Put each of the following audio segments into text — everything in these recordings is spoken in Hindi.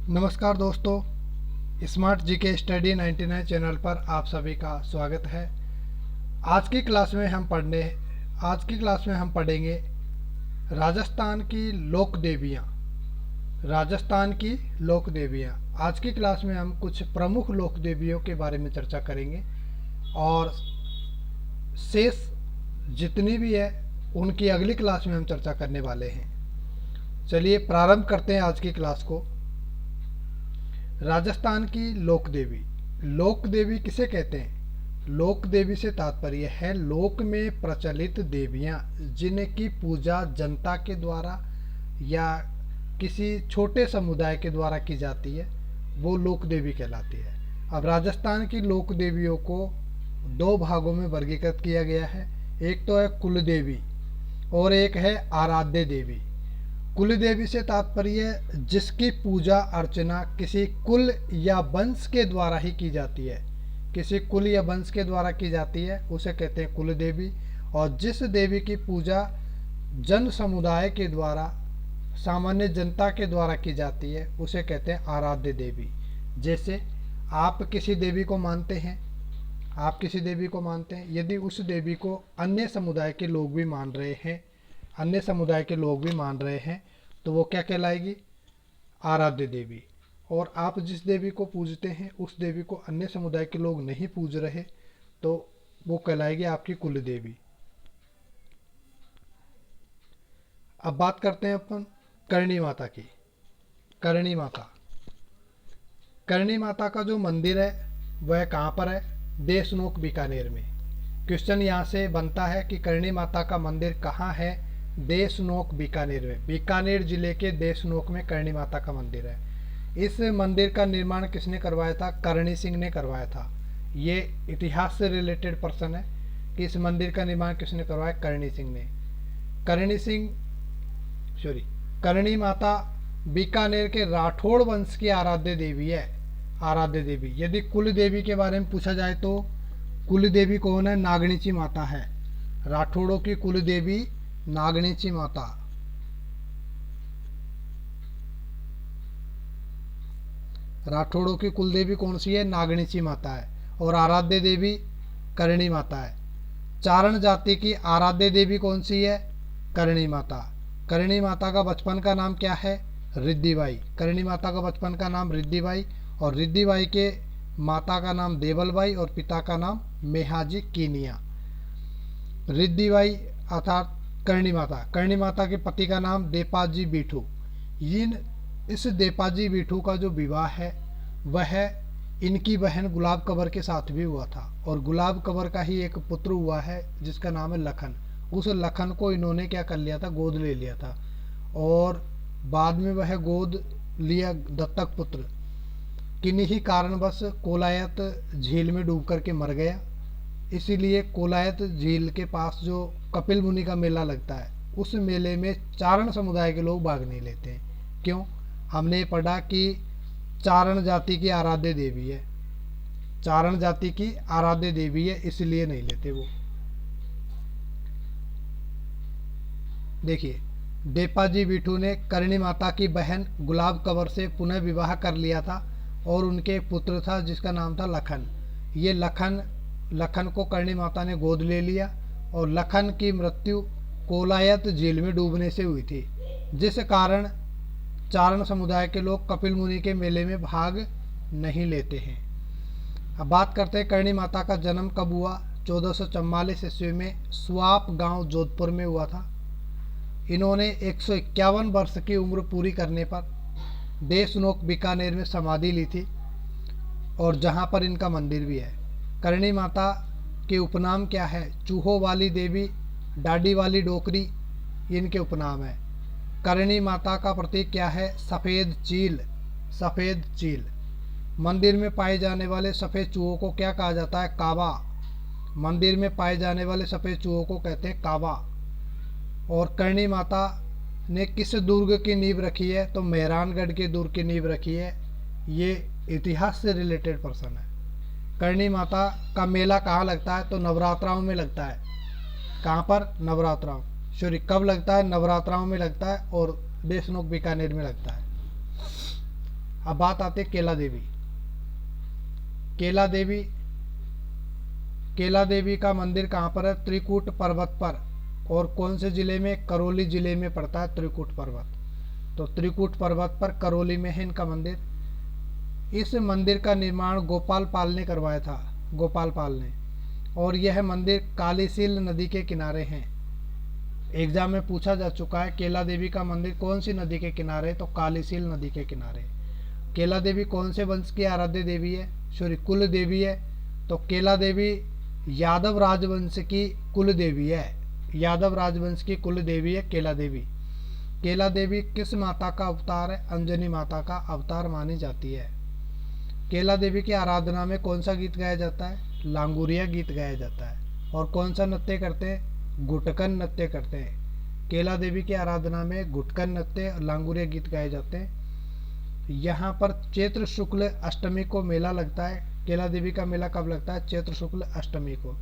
नमस्कार दोस्तों, स्मार्ट जीके स्टडी 99 चैनल पर आप सभी का स्वागत है। आज की क्लास में हम पढ़ेंगे राजस्थान की लोक देवियाँ। राजस्थान की लोक देवियाँ। आज की क्लास में हम कुछ प्रमुख लोक देवियों के बारे में चर्चा करेंगे और शेष जितनी भी है उनकी अगली क्लास में हम चर्चा करने वाले हैं। चलिए प्रारंभ करते हैं आज की क्लास को। राजस्थान की लोक देवी। लोक देवी किसे कहते हैं? लोक देवी से तात्पर्य है लोक में प्रचलित देवियां जिनकी पूजा जनता के द्वारा या किसी छोटे समुदाय के द्वारा की जाती है, वो लोक देवी कहलाती है। अब राजस्थान की लोक देवियों को दो भागों में वर्गीकृत किया गया है। एक तो है कुल देवी और एक है आराध्य देवी। कुल देवी से तात्पर्य जिसकी पूजा अर्चना किसी कुल या वंश के द्वारा ही की जाती है, किसी कुल या वंश के द्वारा की जाती है उसे कहते हैं कुल देवी। और जिस देवी की पूजा जन समुदाय के द्वारा, सामान्य जनता के द्वारा की जाती है उसे कहते हैं आराध्य देवी। जैसे आप किसी देवी को मानते हैं, यदि उस देवी को अन्य समुदाय के लोग भी मान रहे हैं तो वो क्या कहलाएगी? आराध्य देवी। और आप जिस देवी को पूजते हैं उस देवी को अन्य समुदाय के लोग नहीं पूज रहे तो वो कहलाएगी आपकी कुल देवी। अब बात करते हैं अपन करणी माता की। करणी माता का जो मंदिर है वह कहाँ पर है? देशनोक बीकानेर में। क्वेश्चन यहाँ से बनता है कि करणी माता का मंदिर कहाँ है? देशनोक बीकानेर में। बीकानेर जिले के देशनोक में करणी माता का मंदिर है। इस मंदिर का निर्माण किसने करवाया था? करणी सिंह ने करवाया था। ये इतिहास से रिलेटेड पर्सन है कि इस मंदिर का निर्माण किसने करवाया? करणी सिंह ने। करणी माता बीकानेर के राठौड़ वंश की आराध्य देवी है। यदि कुल देवी के बारे में पूछा जाए तो कुल देवी कौन है? नागणीची माता है। राठौड़ों की कुल देवी नागणीची माता। राठौड़ों की कुल देवी कौन सी है? नागणीची माता है। और आराध्य देवी करणी माता है। चारण जाति की आराध्य देवी कौन सी है? करणी माता। करणी माता का बचपन का नाम क्या है? रिद्धिबाई। करणी माता का बचपन का नाम रिद्धिबाई, और रिद्धिबाई के माता का नाम देवलबाई और पिता का नाम मेहाजी कीनिया। रिद्धिबाई अर्थात करणी माता के पति का नाम देपाजी बीठू। इस देपाजी बीठू का जो विवाह है वह इनकी बहन गुलाब कंवर के साथ भी हुआ था, और गुलाब कंवर का ही एक पुत्र हुआ है जिसका नाम है लखन। उस लखन को इन्होंने क्या कर लिया था? गोद ले लिया था, और बाद में वह गोद लिया दत्तक पुत्र किन्हीं ही कारणवश कोलायत झील में डूब करके मर गया। इसीलिए कोलायत झील के पास जो कपिल मुनि का मेला लगता है उस मेले में चारण समुदाय के लोग भाग नहीं लेते हैं। क्यों? हमने पढ़ा कि चारण जाति की आराध्य देवी है, इसलिए नहीं लेते वो। देखिए, देपाजी बिठू ने करणी माता की बहन गुलाब कंवर से पुनः विवाह कर लिया था, और उनके एक पुत्र था जिसका नाम था लखन। ये लखन को करणी माता ने गोद ले लिया, और लखन की मृत्यु कोलायत झील में डूबने से हुई थी, जिस कारण चारण समुदाय के लोग कपिल मुनि के मेले में भाग नहीं लेते हैं। अब बात करते हैं करणी माता का जन्म कब हुआ? 1444 ईस्वी में स्वाप गांव जोधपुर में हुआ था। इन्होंने 151 वर्ष की उम्र पूरी करने पर देशनोक बीकानेर में समाधि ली थी, और जहां पर इनका मंदिर भी है। करणी माता के उपनाम क्या है? चूहों वाली देवी, डाडी वाली डोकरी, इनके उपनाम है। करणी माता का प्रतीक क्या है? सफ़ेद चील। मंदिर में पाए जाने वाले सफ़ेद चूहों को क्या कहा जाता है? कावा। मंदिर में पाए जाने वाले सफ़ेद चूहों को कहते हैं कावा। और करणी माता ने किस दुर्ग की नींव रखी है? तो मेहरानगढ़ के दुर्ग की नींव रखी है। ये इतिहास से रिलेटेड पर्सन है। करणी माता का मेला कहाँ लगता है? तो नवरात्राओं में लगता है। कहाँ पर? नवरात्राओं। कब लगता है? नवरात्राओं में लगता है, और देशनोक बीकानेर में लगता है। अब बात आती है केला देवी। केला देवी केला देवी का मंदिर कहाँ पर है? त्रिकूट पर्वत पर। और कौन से जिले में? करौली जिले में पड़ता है त्रिकूट पर्वत। तो त्रिकूट पर्वत पर करौली में है इनका मंदिर। इस मंदिर का निर्माण गोपाल पाल ने करवाया था, गोपाल पाल ने। और यह मंदिर कालीसील नदी के किनारे है। एग्जाम में पूछा जा चुका है केला देवी का मंदिर कौन सी नदी के किनारे? तो कालीसील नदी के किनारे। केला देवी कौन से वंश की आराध्य देवी है? सॉरी, कुल देवी है। तो केला देवी यादव राजवंश की कुल देवी है। यादव राजवंश की कुल देवी है केला देवी। केला देवी किस माता का अवतार है? अंजनी माता का अवतार मानी जाती है। केला देवी की आराधना में कौन सा गीत गाया जाता है? लांगुरिया गीत गाया जाता है। और कौन सा नृत्य करते हैं? गुटकन नृत्य करते हैं। केला देवी की आराधना में गुटकन नृत्य और लांगुरिया गीत गाए जाते हैं। यहाँ पर चैत्र शुक्ल अष्टमी को मेला लगता है। केला देवी का मेला कब लगता है? चैत्र शुक्ल अष्टमी को।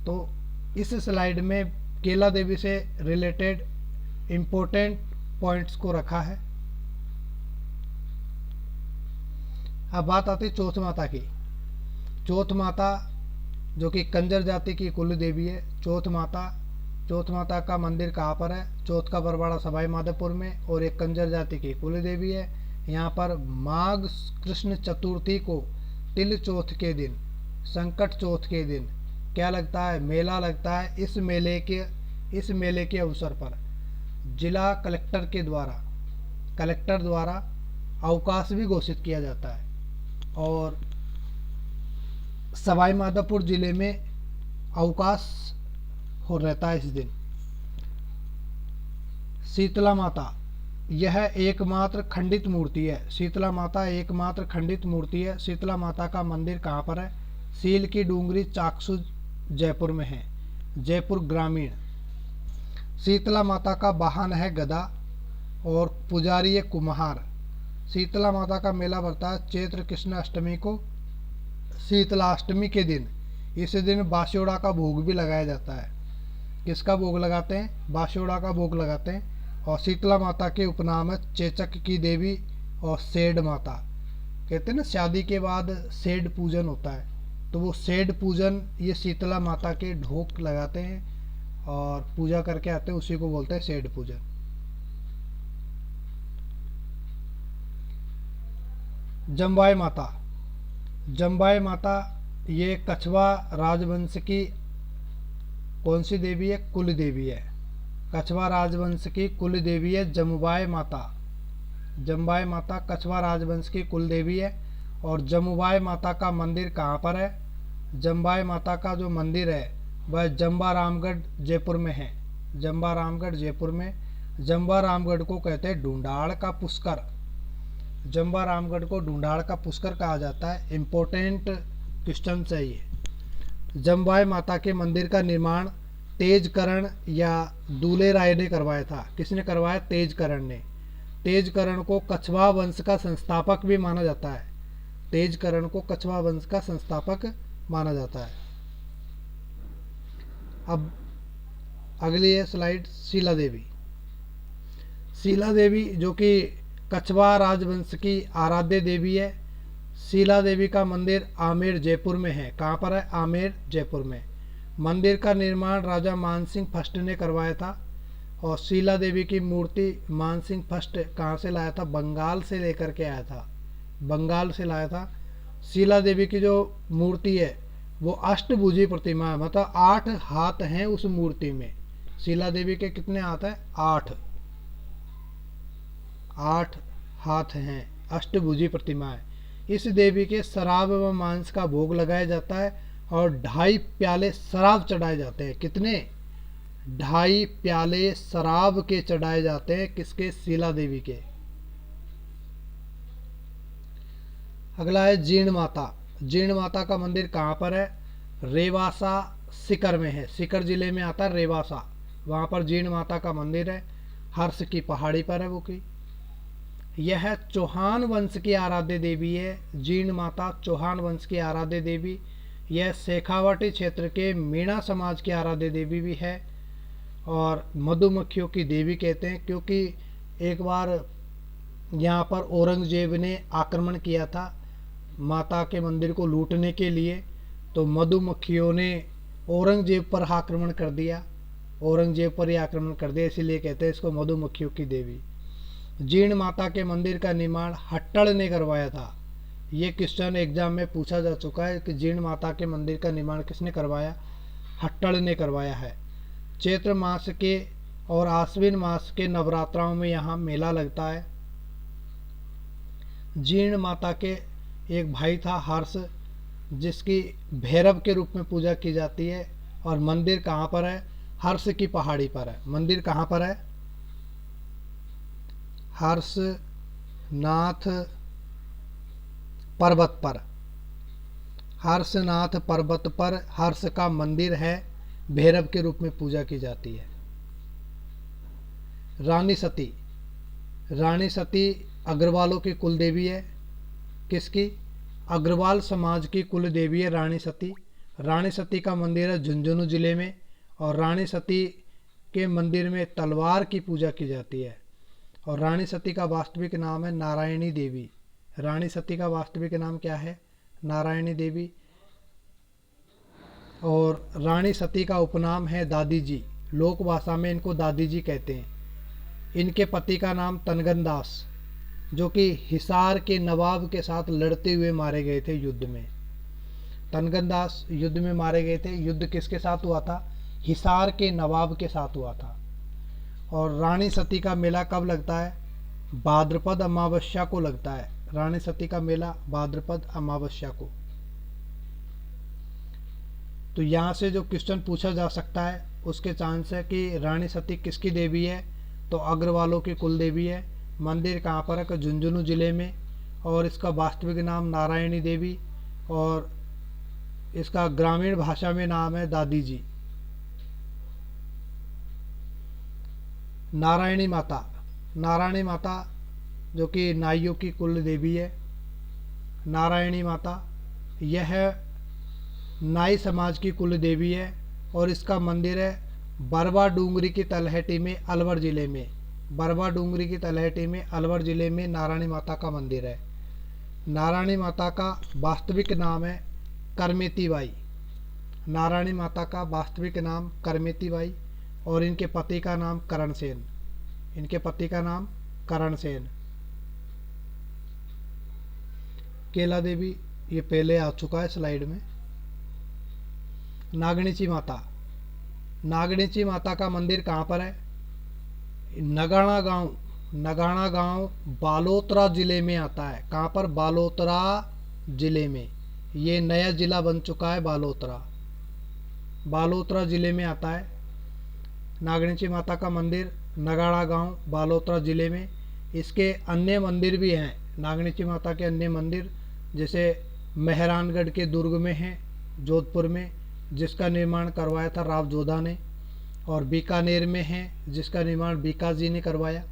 तो इस स्लाइड में केला देवी से रिलेटेड इम्पोर्टेंट पॉइंट्स को रखा है। अब बात आती है चौथ माता की। चौथ माता जो कि कंजर जाति की कुल देवी है। चौथ माता का मंदिर कहाँ पर है? चौथ का बरवाड़ा सवाई माधोपुर में। और एक कंजर जाति की कुल देवी है। यहाँ पर माघ कृष्ण चतुर्थी को तिल चौथ के दिन, संकट चौथ के दिन क्या लगता है? मेला लगता है। इस मेले के अवसर पर जिला कलेक्टर द्वारा अवकाश भी घोषित किया जाता है। और सवाई माधोपुर जिले में अवकाश हो रहता है इस दिन। शीतला माता यह एकमात्र खंडित मूर्ति है। शीतला माता एकमात्र खंडित मूर्ति है। शीतला माता का मंदिर कहाँ पर है? सील की डूंगरी चाकसू जयपुर में है, जयपुर ग्रामीण। शीतला माता का वाहन है गदा और पुजारी है कुम्हार। शीतला माता का मेला बढ़ता है चैत्र कृष्ण अष्टमी को, शीतलाष्टमी के दिन। इस दिन बास्योड़ा का भोग भी लगाया जाता है। किसका भोग लगाते हैं? बास्योड़ा का भोग लगाते हैं। और शीतला माता के उपनाम है चेचक की देवी और सेड माता। कहते हैं ना शादी के बाद सेड पूजन होता है, तो वो सेड पूजन ये शीतला माता के ढोक लगाते हैं और पूजा करके आते हैं, उसी को बोलते हैं सेड पूजन। जम्बाई माता ये कछवा राजवंश की कौन सी देवी है? कुल देवी है। कछवा राजवंश की कुल देवी है जमुबाई माता कछवा राजवंश की कुल देवी है। और जमुबाई माता का मंदिर कहाँ पर है? जम्बाई माता का जो मंदिर है वह जम्बा रामगढ़ जयपुर में है। जम्बा रामगढ़ जयपुर में। जम्बा रामगढ़ को कहते हैं ढूंढाड़ का पुष्कर। जम्बा रामगढ़ को ढूंढाड़ का पुष्कर कहा जाता है। इम्पोर्टेंट क्वेश्चन है ये। जम्बाई माता के मंदिर का निर्माण तेजकरण या दूले राय ने करवाया था। किसने करवाया? तेजकरण ने। तेजकरण को कछवा वंश का संस्थापक भी माना जाता है। तेजकरण को कछवा वंश का संस्थापक माना जाता है। अब अगली है स्लाइड शीला देवी। शीला देवी जो कि कछवा राजवंश की आराध्य देवी है। शीला देवी का मंदिर आमेर जयपुर में है। कहाँ पर है? आमेर जयपुर में। मंदिर का निर्माण राजा मानसिंह फर्स्ट ने करवाया था। और शीला देवी की मूर्ति मानसिंह फर्स्ट कहाँ से लाया था? बंगाल से लेकर के आया था, बंगाल से लाया था। शीला देवी की जो मूर्ति है वो अष्टभुजी प्रतिमा है, मतलब 8 हाथ हैं उस मूर्ति में। शीला देवी के कितने हाथ हैं? 8 हाथ हैं, अष्टभुजी प्रतिमा है। इस देवी के शराब व मांस का भोग लगाया जाता है और 2.5 प्याले शराब चढ़ाए जाते हैं। कितने? 2.5 प्याले शराब के चढ़ाए जाते हैं। किसके? शीला देवी के। अगला है जीर्ण माता। जीर्ण माता का मंदिर कहाँ पर है? रेवासा सीकर में है। सीकर जिले में आता है रेवासा, वहाँ पर जीर्ण माता का मंदिर है। हर्ष की पहाड़ी पर है वो की। यह चौहान वंश की आराध्य देवी है। जीर्ण माता चौहान वंश की आराध्य देवी। यह शेखावाटी क्षेत्र के मीणा समाज की आराध्य देवी भी है। और मधुमक्खियों की देवी कहते हैं, क्योंकि एक बार यहाँ पर औरंगजेब ने आक्रमण किया था माता के मंदिर को लूटने के लिए, तो मधुमक्खियों ने औरंगजेब पर आक्रमण कर दिया, औरंगजेब पर ही आक्रमण कर दिया, इसीलिए कहते हैं इसको मधुमक्खियों की देवी। जीर्ण माता के मंदिर का निर्माण हट्टड़ ने करवाया था। ये क्वेश्चन एग्जाम में पूछा जा चुका है कि जीर्ण माता के मंदिर का निर्माण किसने करवाया, हट्टड़ ने करवाया है। चैत्र मास के और आश्विन मास के नवरात्राओं में यहाँ मेला लगता है। जीर्ण माता के एक भाई था हर्ष, जिसकी भैरव के रूप में पूजा की जाती है, और मंदिर कहाँ पर है, हर्ष की पहाड़ी पर है। मंदिर कहाँ पर है, हर्षनाथ पर्वत पर, हर्षनाथ पर्वत पर हर्ष का मंदिर है, भैरव के रूप में पूजा की जाती है। रानी सती, रानी सती अग्रवालों की कुल देवी है। किसकी, अग्रवाल समाज की कुल देवी है रानी सती। रानी सती का मंदिर है झुंझुनू जिले में, और रानी सती के मंदिर में तलवार की पूजा की जाती है। और रानी सती का वास्तविक नाम है नारायणी देवी। रानी सती का वास्तविक नाम क्या है, नारायणी देवी। और रानी सती का उपनाम है दादी जी, लोक भाषा में इनको दादी जी कहते हैं। इनके पति का नाम तनगन दास, जो कि हिसार के नवाब के साथ लड़ते हुए मारे गए थे युद्ध में। तनगन दास युद्ध में मारे गए थे। युद्ध किसके साथ हुआ था, हिसार के नवाब के साथ हुआ था। और रानी सती का मेला कब लगता है, भाद्रपद अमावस्या को लगता है। रानी सती का मेला भाद्रपद अमावस्या को। तो यहाँ से जो क्वेश्चन पूछा जा सकता है उसके चांस है कि रानी सती किसकी देवी है, तो अग्रवालों की कुल देवी है। मंदिर कहाँ पर है, झुंझुनू जिले में, और इसका वास्तविक नाम नारायणी देवी, और इसका ग्रामीण भाषा में नाम है दादी जी। नारायणी माता, नारायणी माता जो कि नाइयों की कुल देवी है। नारायणी माता यह नाई समाज की कुल देवी है, और इसका मंदिर है बरवा डूंगरी की तलहटी में, अलवर जिले में। बरवा डूंगरी की तलहटी में, अलवर जिले में नारायणी माता का मंदिर है। नारायणी माता का वास्तविक नाम है करमेती बाई। नारायणी माता का वास्तविक नाम करमेती बाई, और इनके पति का नाम करण सेन। इनके पति का नाम करण सेन। केला देवी ये पहले आ चुका है स्लाइड में। नागणीची माता, नागणीची माता का मंदिर कहाँ पर है, नगाणा गांव, नगाणा गांव बालोतरा जिले में आता है। कहाँ पर, बालोतरा जिले में। ये नया जिला बन चुका है बालोतरा, बालोतरा जिले में आता है। नागणीची माता का मंदिर नगाड़ा गांव बालोतरा जिले में। इसके अन्य मंदिर भी हैं, नागणीची माता के अन्य मंदिर, जैसे मेहरानगढ़ के दुर्ग में है जोधपुर में, जिसका निर्माण करवाया था राव जोधा ने, और बीकानेर में है जिसका निर्माण बीकाजी ने करवाया।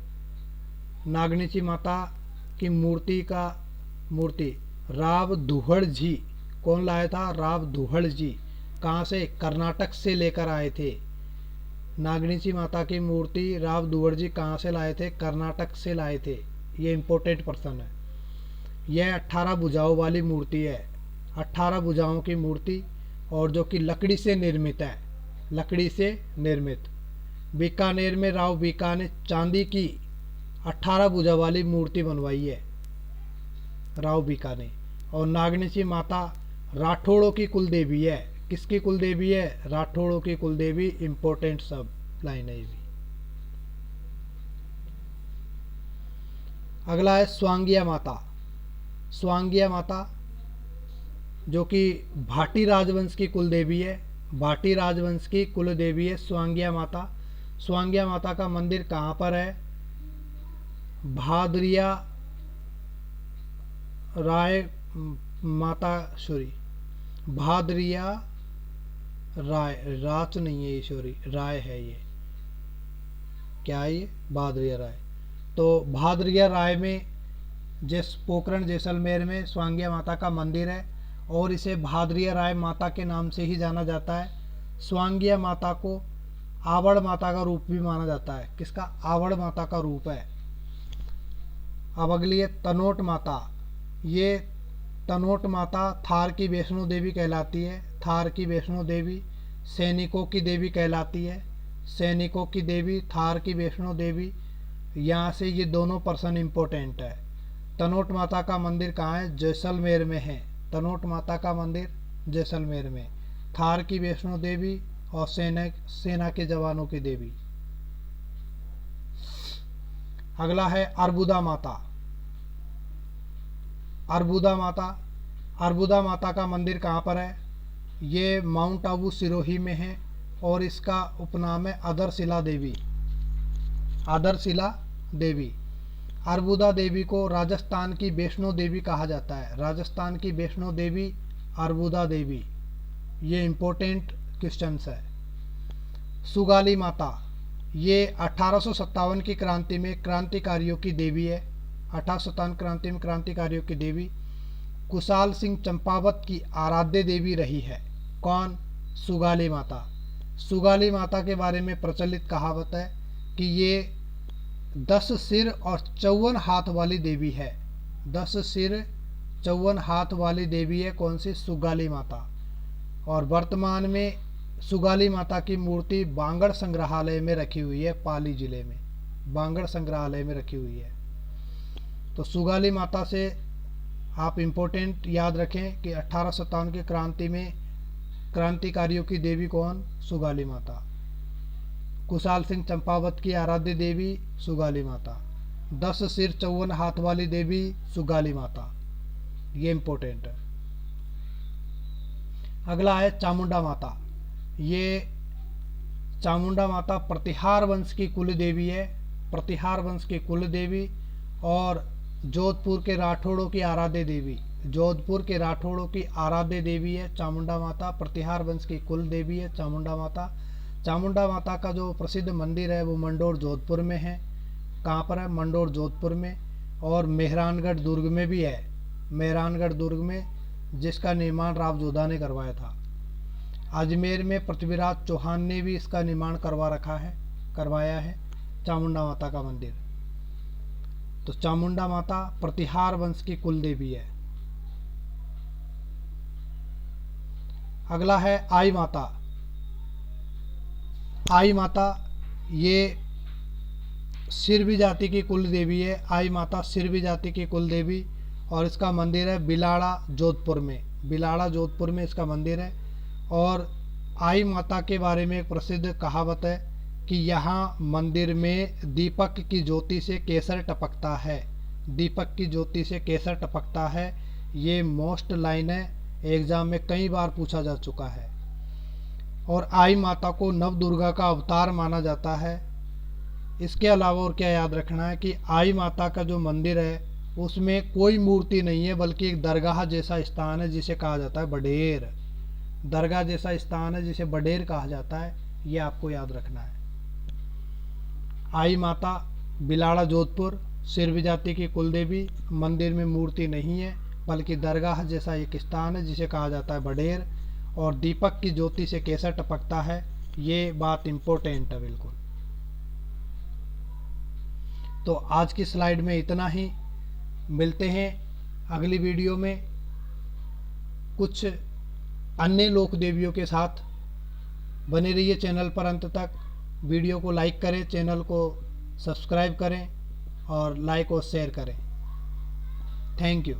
नागणीची माता की मूर्ति राव दुहड़ जी, कौन लाया था, राव दुहड़ जी। कहाँ से, कर्नाटक से लेकर आए थे। नागणीची माता की मूर्ति राव दुहड़ जी कहाँ से लाए थे, कर्नाटक से लाए थे। ये इम्पोर्टेंट पर्सन है। यह 18 भुजाओं वाली मूर्ति है, 18 भुजाओं की मूर्ति, और जो कि लकड़ी से निर्मित है, लकड़ी से निर्मित। बीकानेर में राव बीका ने चांदी की 18 भुजा वाली मूर्ति बनवाई है, राव बीका ने। और नागणीची माता राठौड़ों की कुल देवी है। किसकी कुल देवी है, राठौड़ों की कुल देवी। इंपॉर्टेंट सब लाइन है ये भी। अगला है स्वांगिया माता। स्वांगिया माता जो कि भाटी राजवंश की कुल देवी है, भाटी राजवंश की कुल देवी है स्वांगिया माता। स्वांगिया माता का मंदिर कहाँ पर है, भादरिया राय माता, सॉरी भादरिया राय, राच नहीं है ये, सॉरी राय है ये, क्या है ये, भादरिया राय। तो भादरिया राय में पोखरण जैसलमेर में स्वांगिया माता का मंदिर है, और इसे भादरिया राय माता के नाम से ही जाना जाता है। स्वांगिया माता को आवड़ माता का रूप भी माना जाता है। किसका, आवड़ माता का रूप है। अब अगली है तनोट माता। ये तनोट माता थार की वैष्णो देवी कहलाती है। थार की वैष्णो देवी सैनिकों की देवी कहलाती है। सैनिकों की देवी, थार की वैष्णो देवी, यहाँ से ये दोनों पर्सन इम्पोर्टेंट है। तनोट माता का मंदिर कहाँ है? जैसलमेर में है। तनोट माता का मंदिर जैसलमेर में। थार की वैष्णो देवी और सेना के जवानों की देवी। अगला है अर्बुदा माता। अर्बुदा माता, अर्बुदा माता का मंदिर कहाँ पर है? ये माउंट आबू सिरोही में है और इसका उपनाम है अदरशिला देवी। अदरशिला देवी। अर्बुदा देवी को राजस्थान की वैष्णो देवी कहा जाता है। राजस्थान की वैष्णो देवी अर्बुदा देवी। ये इम्पोर्टेंट क्वेश्चंस है। सुगाली माता, ये 1857 की क्रांति में क्रांतिकारियों की देवी है। 1857 क्रांति में क्रांतिकारियों की देवी। कुशाल सिंह चंपावत की आराध्य देवी रही है। कौन? सुगाली माता। सुगाली माता के बारे में प्रचलित कहावत है कि ये 10 सिर और 54 हाथ वाली देवी है। 10 सिर 54 हाथ वाली देवी है। कौन सी? सुगाली माता। और वर्तमान में सुगाली माता की मूर्ति बांगड़ संग्रहालय में रखी हुई है। पाली जिले में बांगड़ संग्रहालय में रखी हुई है। तो सुगाली माता से आप इम्पोर्टेंट याद रखें कि 1857 की क्रांति में क्रांतिकारियों की देवी कौन? सुगाली माता। कुशाल सिंह चंपावत की आराध्य देवी सुगाली माता। 10 सिर 54 हाथ वाली देवी सुगाली माता। ये इम्पोर्टेंट है। अगला है चामुंडा माता। ये चामुंडा माता प्रतिहार वंश की कुल देवी है। प्रतिहार वंश की कुल देवी और जोधपुर के राठौड़ों की आराध्य देवी। जोधपुर के राठौड़ों की आराध्य देवी है चामुंडा माता। प्रतिहार वंश की कुल देवी है चामुंडा माता। चामुंडा माता का जो प्रसिद्ध मंदिर है वो मंडोर जोधपुर में है। कहाँ पर है? मंडोर जोधपुर में। और मेहरानगढ़ दुर्ग में भी है। मेहरानगढ़ दुर्ग में, जिसका निर्माण राव जोधा ने करवाया था। अजमेर में पृथ्वीराज चौहान ने भी इसका निर्माण करवाया है चामुंडा माता का मंदिर। तो चामुंडा माता प्रतिहार वंश की कुल देवी है। अगला है आई माता। आई माता ये सिरवी जाति की कुल देवी है। आई माता सिरवी जाति की कुल देवी और इसका मंदिर है बिलाड़ा जोधपुर में। बिलाड़ा जोधपुर में इसका मंदिर है। और आई माता के बारे में एक प्रसिद्ध कहावत है कि यहाँ मंदिर में दीपक की ज्योति से केसर टपकता है। दीपक की ज्योति से केसर टपकता है। ये मोस्ट लाइन है, एग्जाम में कई बार पूछा जा चुका है। और आई माता को नव दुर्गा का अवतार माना जाता है। इसके अलावा और क्या याद रखना है कि आई माता का जो मंदिर है उसमें कोई मूर्ति नहीं है, बल्कि एक दरगाह जैसा स्थान है जिसे कहा जाता है बडेर। दरगाह जैसा स्थान है जिसे बडेर कहा जाता है। ये आपको याद रखना है। आई माता बिलाड़ा जोधपुर, सिरवी जाति की कुलदेवी। मंदिर में मूर्ति नहीं है बल्कि दरगाह जैसा एक स्थान है जिसे कहा जाता है बडेर। और दीपक की ज्योति से केसर टपकता है। ये बात इम्पोर्टेंट है बिल्कुल। तो आज की स्लाइड में इतना ही। मिलते हैं अगली वीडियो में कुछ अन्य लोक देवियों के साथ। बने रहिए चैनल पर अंत तक। वीडियो को लाइक करें, चैनल को सब्सक्राइब करें और लाइक और शेयर करें। Thank you.